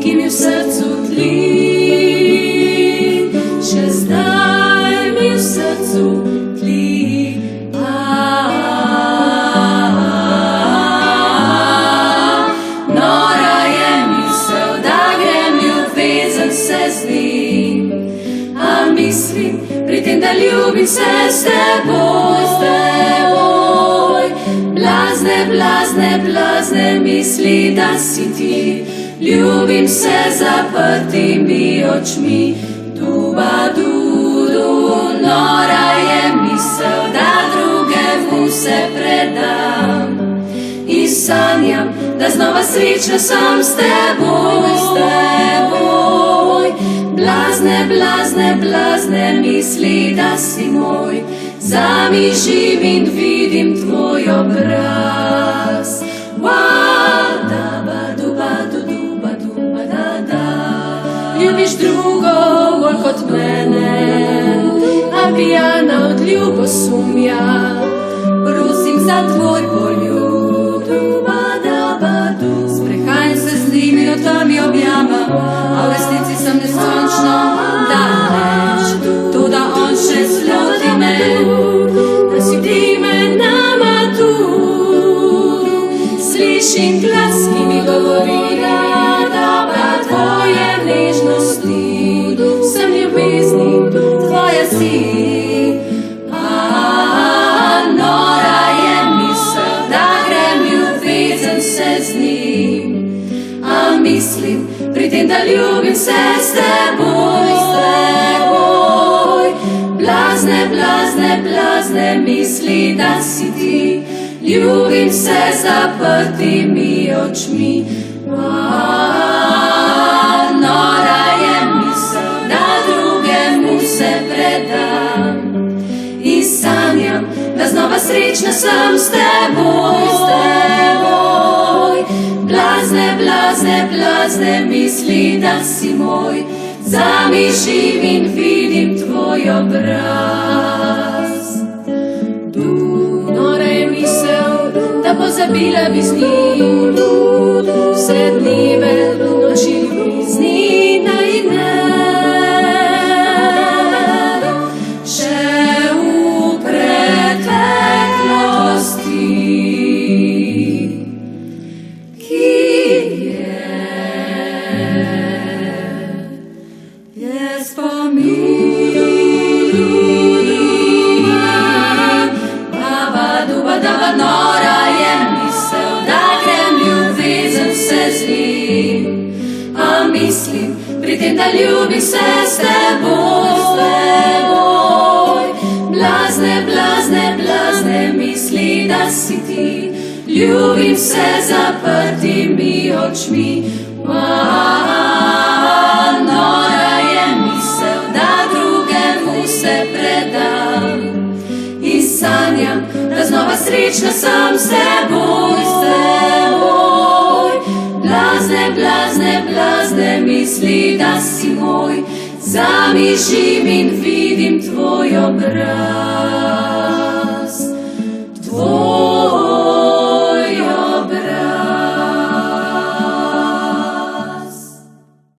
ki mi v srcu tli. Še zdaj mi v srcu tli. Nora je misel, da grem ljubezen se z njim, a mislim pri tem, da ljubim se s teboj, blazne misli, da si ti. Ljubim se zaprtimi očmi, duba-du-du. Nora je misel, da drugemu se predam in sanjam, da znova srečna sem s teboj. Blazne misli, da si moj, zamižim in vidim tvoj obraz. Ljubiš drugo bolj kot mene, a pijana od ljubosumja, prosim za tvoj poljub. Sprehajam se z njimi, o temi objamam, a v resnici sem neskončno daleč. Toda on še sloti me, da si ti me nama tu. Slišim glas, ki mi govori, da tvoje nežnosti, sem ljubezni, tvoja si. Nora je misel, da grem ljubezen se z njim, a mislim pri tem, da ljubim se s teboj. Blazne misli, da si ti. Ljubim se zaprtimi očmi. Nora je misel, da drugemu se predam in sanjam, da znova srečna sem s teboj. Blazne misli, da si moj, zamižim in vidim tvoj obraz. Nora je misel, da pozabila bi z njim vse dneve naši ljubezni najine. Še v preteklosti, ki je spomin. Nora je misel, da grem ljubezen se z njim, a mislim pri tem, da ljubim se s teboj. Blazne misli, da si ti. Ljubim se zaprtimi očmi. Nora je misel, da drugemu se predam in sanjam, da znova srečna sem s teboj. Blazne misli, da si moj, zamižim in vidim tvoj obraz.